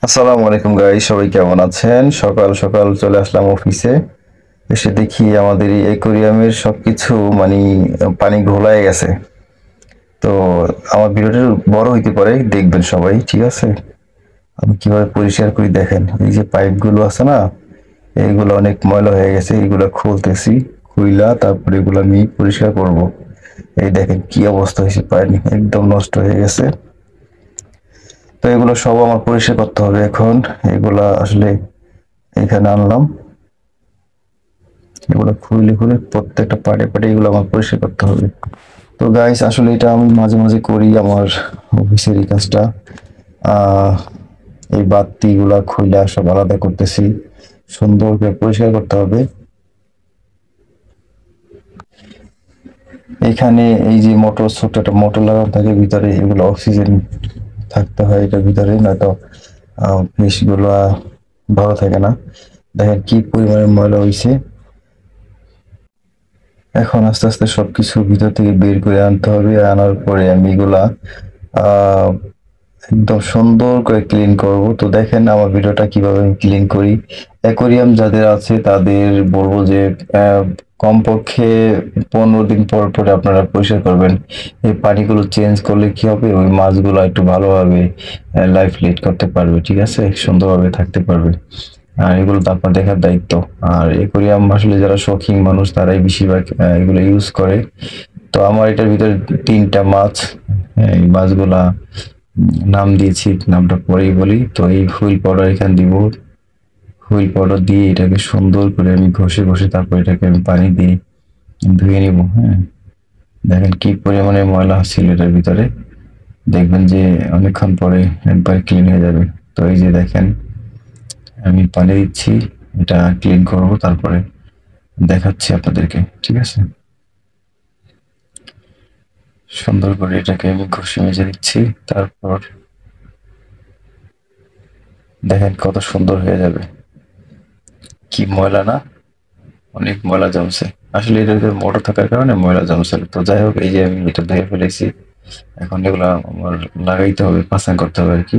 আসসালামু আলাইকুম গাইস, সবাই কেমন আছেন? সকাল সকাল চলে আসলাম অফিসে। এসে দেখি আমাদের এই অ্যাকোরিয়ামের সবকিছু মানে পানি ঘোলায় গেছে। তো আমার ভিডিওটা বড় হইতে পারে, দেখবেন সবাই, ঠিক আছে? আমি কিভাবে পরিষ্কার করি দেখেন। এই যে পাইপগুলো আছে না, এইগুলো অনেক ময়লা হয়ে গেছে, এইগুলো খুলতেছি। খুইলা তারপরে এগুলো আমি পরিষ্কার করব। এই দেখেন কি অবস্থা হয়েছে, পানি একদম নষ্ট হয়ে গেছে। তো এগুলো সব আমার পরিষ্কার করতে হবে এখন। এগুলা আসলে এখানে আনলাম, এগুলো খুলে খুলে প্রত্যেকটা পার্টে পার্টে এগুলো আমার পরিষ্কার করতে হবে। তো গাইস, আসলে এটা আমি মাঝে মাঝে করি, আমার অফিসের এই কাজটা। আহ এই বাতি গুলা খুলে সব আলাদা করতেছি, সুন্দর করে পরিষ্কার করতে হবে। এখানে এই যে মোটর, ছোট একটা মোটর লাগানো থাকে ভিতরে, এগুলো অক্সিজেন থাকতে হয় এটার ভিতরে, নয়তো ফিশগুলো ভালো থাকে না। দেখেন কি পরিমাণে ময়লা হয়েছে। এখন আস্তে আস্তে সবকিছু ভিতর থেকে বের করে আনতে হবে। আনার পরে আমি এগুলা আহ একদম সুন্দর করে ক্লিন করব। তো দেখেন আমার ভিডিওটা কিভাবে আমি ক্লিন করি। অ্যাকোরিয়াম যাদের আছে তাদের বলবো যে আহ, কমপক্ষে 15 দিন পর পরে আপনারা পরিষ্কার করবেন। এই পানিগুলো চেঞ্জ করলে কি হবে, ওই মাছগুলো একটু ভালোভাবে লাইফ লিড করতে পারবে, ঠিক আছে, সুন্দরভাবে থাকতে পারবে। আর এগুলো তো আপনার দেখার দায়িত্ব। আর অ্যাকোরিয়াম আসলে যারা শৌখিন মানুষ তারাই বেশিরভাগ এগুলো ইউজ করে। তো আমার এটার ভিতরে 3টা মাছ, এই মাছগুলা নাম দিয়েছি, নামটা পরেই বলি। তো এই হুইল পাউডার এখানে দিব। হুইল পাউডার দিয়ে এটাকে সুন্দর করে আমি ঘষে ঘষে তারপর এটাকে আমি পানি দিয়ে ধুয়ে নিব। হ্যাঁ, দেখেন কি পরিমাণে ময়লা ছিল এটার ভিতরে। দেখবেন যে অনেকক্ষণ পরে একবার ক্লিন হয়ে যাবে। তো এই যে দেখেন আমি পানি দিচ্ছি, এটা ক্লিন করব, তারপরে দেখাচ্ছি আপনাদেরকে, ঠিক আছে? সুন্দর করে এটাকে আমি ঘষে মেজে দিচ্ছি, তারপর দেখেন কত সুন্দর হয়ে যাবে। কি ময়লা না, অনেক ময়লা জমছে। আসলে এটার ভিতরে মোটর থাকার কারণে ময়লা জমছে। তো যাই হোক, এই যে আমি এটা ধুয়ে ফেলেছি। এখন এগুলা আমার লাগাইতে হবে, পাসা করতে হবে আর কি।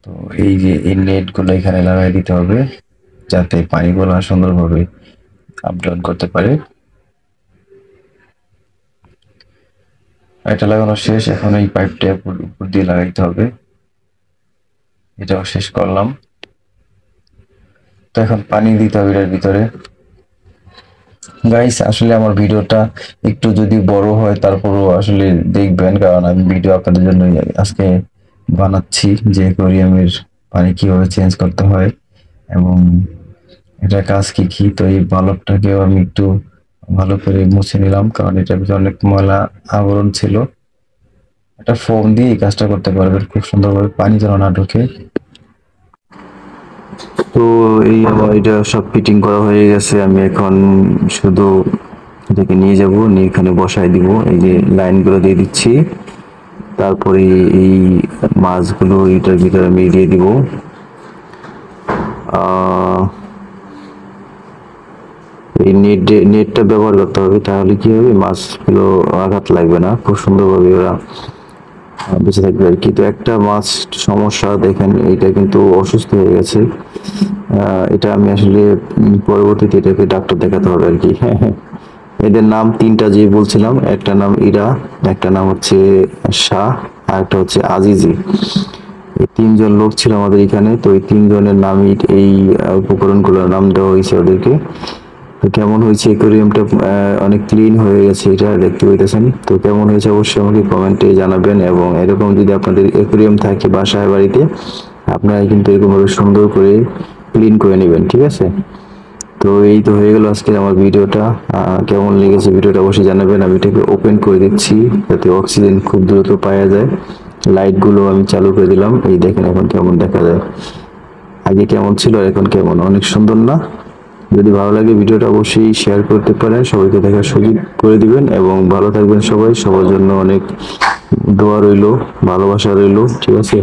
তো এই যে এই নেট গুলো এখানে লাগাই দিতে হবে, যাতে পানিগুলো সুন্দরভাবে আপ ডাউন করতে পারে। এটা লাগানো শেষ, এখন এই পাইপটা উপর দিয়ে লাগাইতে হবে। এটাও শেষ করলাম। তো এখন পানি দিতে হবে এটার ভিতরে। গাইস, আসলে আমার ভিডিওটা একটু যদি বড় হয় তারপরও আসলে দেখবেন, কারণ আমি ভিডিও আপনাদের জন্য আজকে বানাচ্ছি যে অ্যাকোয়ারিয়ামের পানি কিভাবে চেঞ্জ করতে হয় এবং এটা কাজ কি কি। তো এই বাল্বটাকেও আমি একটু ভালো করে মুছে নিলাম, কারণ এটার ভিতরে অনেক ময়লা আবরণ ছিল। এটা ফোম দিয়ে এই কাজটা করতে পারবেন খুব সুন্দরভাবে, পানি যেন না ঢোকে। তো এই আমার এটা সব ফিটিং করা হয়ে গেছে। আমি এখন শুধু এটাকে নিয়ে যাব, নিয়ে এখানে বসায় দিব। এই যে লাইনগুলো দিয়ে দিচ্ছি, তারপরে এই মাছগুলো এটার ভিতরে আমি দিয়ে দিব। এই নেটটা ব্যবহার করতে হবে, তাহলে কি হবে, মাছগুলো আঘাত লাগবে না, খুব সুন্দরভাবে ওরা বেঁচে থাকবে আর কি। তো একটা মাছ সমস্যা দেখেন, এটা কিন্তু অসুস্থ হয়ে গেছে। এটা আমি আসলে পরবর্তীতে এটাকে ডাক্তার দেখাতে হবে আর কি। হ্যাঁ, হ্যাঁ। এদের নাম 3টা যে বলছিলাম, একটা নাম ইরা, একটা নাম হচ্ছে শাহ, আর একটা হচ্ছে আজিজি। এই 3জন লোক ছিল আমাদের এখানে। তো এই 3জনের নামই এই উপকরণগুলোর নাম দেওয়া হয়েছে ওদেরকে। তো কেমন হয়েছে অ্যাকোয়ারিয়ামটা, অনেক ক্লিন হয়ে গেছে, এটা দেখতে পাইতেছেন। তো কেমন হয়েছে অবশ্যই আমাকে কমেন্টে জানাবেন, এবং এরকম যদি আপনাদের অ্যাকোয়ারিয়াম থাকে বাসায় বাড়িতে, আপনারা কিন্তু এরকম ভাবে সুন্দর করে ক্লিন করে নেবেন, ঠিক আছে? তো এই তো হয়ে গেল আজকে আমার ভিডিওটা। কেমন লেগেছে ভিডিওটা অবশ্যই জানাবেন। আমি এটাকে ওপেন করে দিচ্ছি যাতে অক্সিজেন খুব দ্রুত পাওয়া যায়। লাইটগুলো আমি চালু করে দিলাম, এই দেখেন এখন কেমন দেখা যায়। আগে কেমন ছিল আর এখন কেমন, অনেক সুন্দর না? যদি ভালো লাগে ভিডিওটা অবশ্যই শেয়ার করতে পারেন, সবাইকে দেখার সুযোগ করে দিবেন, এবং ভালো থাকবেন সবাই। সবার জন্য অনেক দোয়া রইলো, ভালোবাসা রইলো, ঠিক আছে?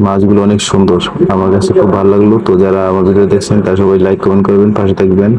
মাছগুলো অনেক সুন্দর, আমার কাছে খুব ভালো লাগলো। তো যারা আমার ভিডিও দেখছেন তারা সবাই লাইক কমেন্ট করবেন, পাশে থাকবেন।